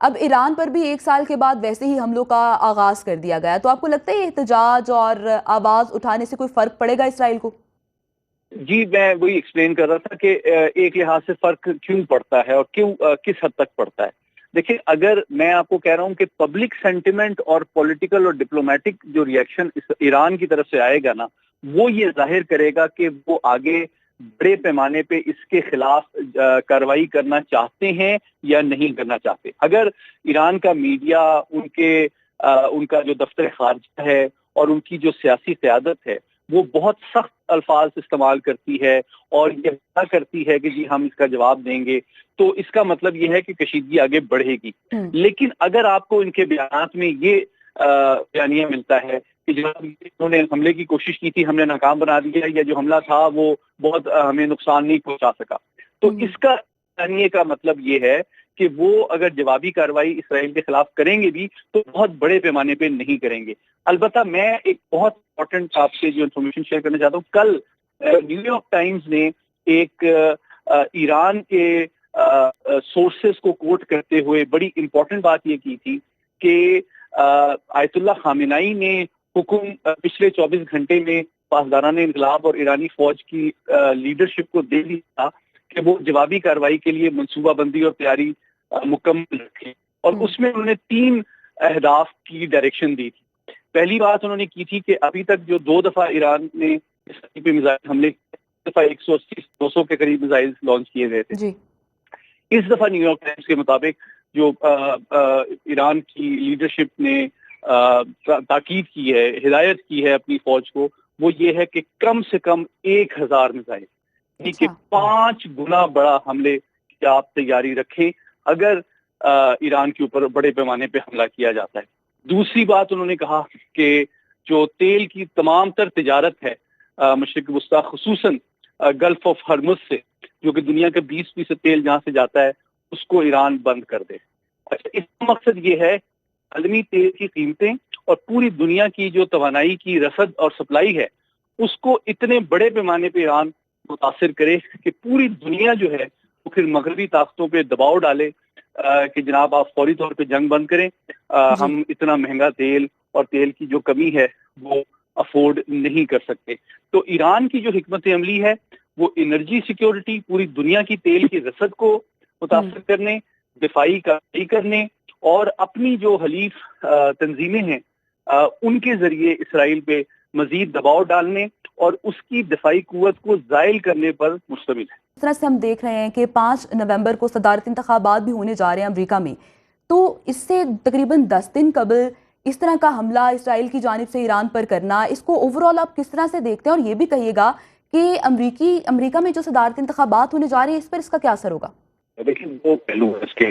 اب ایران پر بھی 1 سال کے بعد ویسے ہی حملوں کا آغاز کر دیا گیا، تو آپ کو لگتا ہے یہ احتجاج اور آواز اٹھانے سے کوئی فرق پڑے گا اسرائیل کو؟ جی میں وہی ایکسپلین کر رہا تھا کہ ایک لحاظ سے فرق کیوں پڑتا ہے اور کیوں کس حد تک پڑتا ہے. دیکھیں اگر میں آپ کو کہہ رہا ہوں کہ پبلک سینٹیمنٹ اور پولیٹیکل اور ڈپلومیٹک جو ریئیکشن ایران کی طرف سے آئے گا نا، وہ یہ ظاہر کرے گا کہ وہ آگے بڑے پیمانے پہ اس کے خلاف کارروائی کرنا چاہتے ہیں یا نہیں کرنا چاہتے. اگر ایران کا میڈیا ان کا جو دفتر خارجہ ہے اور ان کی جو سیاسی قیادت ہے وہ بہت سخت الفاظ استعمال کرتی ہے اور یہ وعدہ کرتی ہے کہ جی ہم اس کا جواب دیں گے، تو اس کا مطلب یہ ہے کہ کشیدگی آگے بڑھے گی. لیکن اگر آپ کو ان کے بیانات میں یہ بیانیہ ملتا ہے کہ جناب انہوں نے حملے کی کوشش کی تھی، ہم نے ناکام بنا دیا، یا جو حملہ تھا وہ بہت ہمیں نقصان نہیں پہنچا سکا، تو اس کا بیانیے کا مطلب یہ ہے کہ وہ اگر جوابی کارروائی اسرائیل کے خلاف کریں گے بھی تو بہت بڑے پیمانے پہ نہیں کریں گے. البتہ میں ایک بہت امپورٹنٹ آپ سے جو انفارمیشن شیئر کرنا چاہتا ہوں. کل نیو یارک ٹائمز نے ایک ایران کے سورسز کو کوٹ کرتے ہوئے بڑی امپورٹنٹ بات یہ کی تھی کہ آیت اللہ خامنائی نے حکم پچھلے 24 گھنٹے میں پاسداران انقلاب اور ایرانی فوج کی لیڈرشپ کو دے دیا کہ وہ جوابی کارروائی کے لیے منصوبہ بندی اور تیاری مکمل رکھیں، اور اس میں انہوں نے 3 اہداف کی ڈائریکشن دی تھی. پہلی بات انہوں نے کی تھی کہ ابھی تک جو 2 دفعہ ایران نے اسرائیل پہ میزائل حملے، دفعہ 180-200 کے قریب میزائل لانچ کیے گئے تھے. جی. اس دفعہ نیو یارک ٹائمز کے مطابق جو ایران کی لیڈرشپ نے تاکید کی ہے، ہدایت کی ہے اپنی فوج کو، وہ یہ ہے کہ کم سے کم 1000 میزائل، یعنی کہ 5 گنا بڑا حملے کی آپ تیاری رکھیں اگر ایران کے اوپر بڑے پیمانے پہ حملہ کیا جاتا ہے. دوسری بات انہوں نے کہا کہ جو تیل کی تمام تر تجارت ہے مشرق وسطیٰ خصوصاً گلف آف ہرمز سے، جو کہ دنیا کا 20% تیل جہاں سے جاتا ہے، اس کو ایران بند کر دے. اچھا، اس کا مقصد یہ ہے عالمی تیل کی قیمتیں اور پوری دنیا کی جو توانائی کی رسد اور سپلائی ہے اس کو اتنے بڑے پیمانے پہ ایران متاثر کرے کہ پوری دنیا جو ہے وہ پھر مغربی طاقتوں پہ دباؤ ڈالے کہ جناب آپ فوری طور پہ جنگ بند کریں، ہم اتنا مہنگا تیل اور تیل کی جو کمی ہے وہ افورڈ نہیں کر سکتے. تو ایران کی جو حکمت عملی ہے وہ انرجی سیکیورٹی، پوری دنیا کی تیل کی رسد کو متاثر کرنے، دفاعی کارروائی کرنے اور اپنی جو حلیف تنظیمیں ہیں ان کے ذریعے اسرائیل پہ مزید دباؤ ڈالنے اور اس کی دفاعی قوت کو زائل کرنے پر مشتمل ہے. اس طرح سے ہم دیکھ رہے ہیں کہ 5 نومبر کو صدارتی انتخابات بھی ہونے جا رہے ہیں امریکہ میں، تو اس سے تقریباً 10 دن قبل اس طرح کا حملہ اسرائیل کی جانب سے ایران پر کرنا، اس کو اوور آل آپ کس طرح سے دیکھتے ہیں؟ اور یہ بھی کہیے گا کہ امریکہ میں جو صدارتی انتخابات ہونے جا رہے ہیں اس پر اس کا کیا اثر ہوگا؟ دیکھیں وہ پہلو ہے اس کے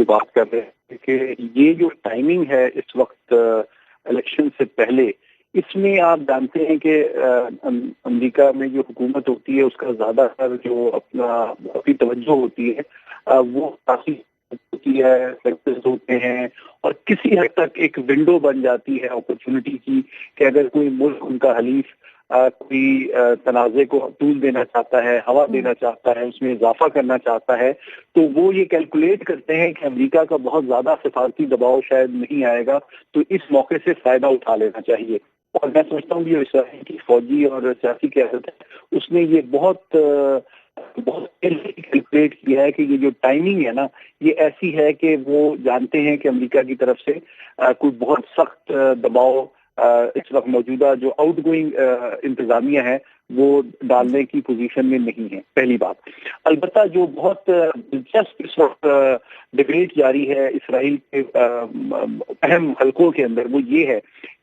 بات کر رہے ہیں کہ یہ جو ٹائمنگ ہے اس وقت الیکشن سے پہلے، اس میں آپ جانتے ہیں کہ امریکہ میں جو حکومت ہوتی ہے اس کا زیادہ تر جو اپنی توجہ ہوتی ہے وہ کافی ہوتی ہے، فیکٹرز ہوتے ہیں، اور کسی حد تک ایک ونڈو بن جاتی ہے اپرچونٹی کی کہ اگر کوئی ملک ان کا حلیف کوئی تنازع کو طول دینا چاہتا ہے، ہوا دینا چاہتا ہے، اس میں اضافہ کرنا چاہتا ہے، تو وہ یہ کیلکولیٹ کرتے ہیں کہ امریکہ کا بہت زیادہ سفارتی دباؤ شاید نہیں آئے گا، تو اس موقع سے فائدہ اٹھا لینا چاہیے. اور میں سمجھتا ہوں کہ اسرائیل کی فوجی اور سیاسی قیادت ہے اس نے یہ بہت کیلکولیٹ کیا ہے کہ یہ جو ٹائمنگ ہے نا یہ ایسی ہے کہ وہ جانتے ہیں کہ امریکہ کی طرف سے کوئی بہت سخت دباؤ اس وقت موجودہ جو آؤٹ گوئنگ انتظامیہ ہے وہ ڈالنے کی پوزیشن میں نہیں ہے. پہلی بات. البتہ جو بہت دلچسپ اس وقت ڈبیٹ جاری ہے اسرائیل کے اہم حلقوں کے اندر وہ یہ ہے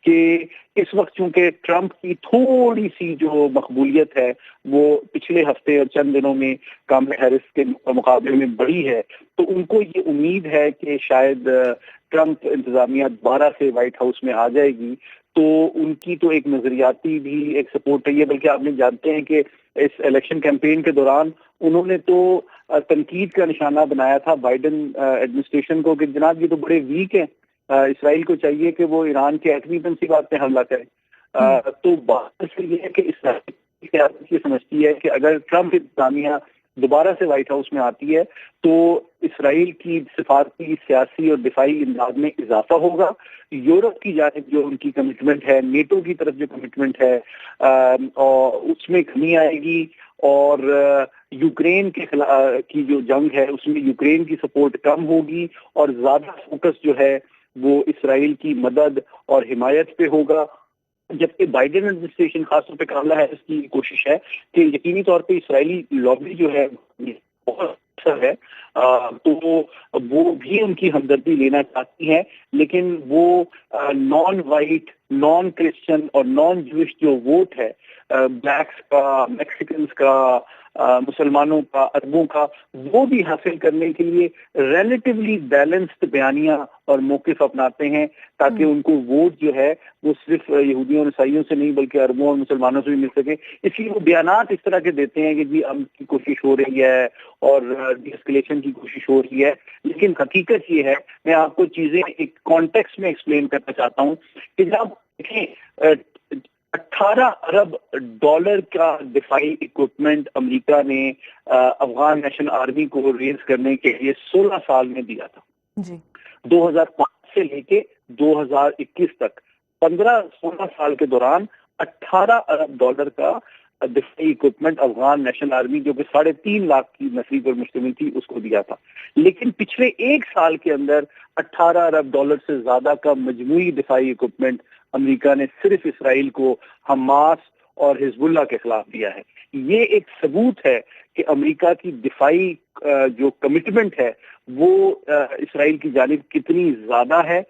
کہ اس وقت چونکہ ٹرمپ کی تھوڑی سی جو مقبولیت ہے وہ پچھلے ہفتے اور چند دنوں میں کاملا ہیرس کے مقابلے میں بڑھی ہے، تو ان کو یہ امید ہے کہ شاید ٹرمپ انتظامیہ دوبارہ سے وائٹ ہاؤس میں آ جائے گی، تو ان کی تو ایک نظریاتی بھی ایک سپورٹ رہی ہے. بلکہ آپ نے جانتے ہیں کہ اس الیکشن کیمپین کے دوران انہوں نے تو تنقید کا نشانہ بنایا تھا بائیڈن ایڈمنسٹریشن کو کہ جناب یہ تو بڑے ویک ہیں، اسرائیل کو چاہیے کہ وہ ایران کے ایٹمی تنصیبات پہ حملہ کرے. تو بات یہ ہے کہ اسرائیل یہ سمجھتی ہے کہ اگر ٹرمپ انتظامیہ دوبارہ سے وائٹ ہاؤس میں آتی ہے تو اسرائیل کی سفارتی, سیاسی اور دفاعی امداد میں اضافہ ہوگا. یورپ کی جانب جو ان کی کمٹمنٹ ہے, نیٹو کی طرف جو کمٹمنٹ ہے اور اس میں کمی آئے گی, اور یوکرین کے خلاف کی جو جنگ ہے اس میں یوکرین کی سپورٹ کم ہوگی, اور زیادہ فوکس جو ہے وہ اسرائیل کی مدد اور حمایت پہ ہوگا. جبکہ بائیڈن ایڈمنسٹریشن خاص طور پہ کاملا ہیرس کی کوشش ہے کہ یقینی طور پہ اسرائیلی لابی جو ہے بہت اکثر ہے, تو وہ بھی ان کی ہمدردی لینا چاہتی ہیں, لیکن وہ نان وائٹ, نان کرسچن اور نان جوش جو ووٹ ہے, بلیکس کا, میکسیکنز کا, مسلمانوں کا, عربوں کا, وہ بھی حاصل کرنے کے لیے ریلیٹیولی بیلنسڈ بیانیہ اور موقف اپناتے ہیں, تاکہ ان کو ووٹ جو ہے وہ صرف یہودیوں اور عیسائیوں سے نہیں بلکہ عربوں اور مسلمانوں سے بھی مل سکے. اس لیے وہ بیانات اس طرح کے دیتے ہیں کہ جی امن کی کوشش ہو رہی ہے اور ڈی اسکلیشن کی کوشش ہو رہی ہے, لیکن حقیقت یہ ہے, میں آپ کو چیزیں ایک کانٹیکسٹ میں ایکسپلین کرنا چاہتا ہوں کہ جب دیکھیں 18 ارب ڈالر کا دفاعی اکوپمنٹ امریکہ نے افغان نیشنل آرمی کو ریز کرنے کے لیے 16 سال میں دیا تھا, جی 2005 سے لے کے 2021 تک 15-16 سال کے دوران 18 ارب ڈالر کا دفاعی اکوپمنٹ افغان نیشنل آرمی جو کہ 3.5 لاکھ کی نفری پر مشتمل تھی اس کو دیا تھا. لیکن پچھلے ایک سال کے اندر 18 ارب ڈالر سے زیادہ کا مجموعی دفاعی اکوپمنٹ امریکہ نے صرف اسرائیل کو حماس اور حزب اللہ کے خلاف دیا ہے. یہ ایک ثبوت ہے کہ امریکہ کی دفاعی جو کمٹمنٹ ہے وہ اسرائیل کی جانب کتنی زیادہ ہے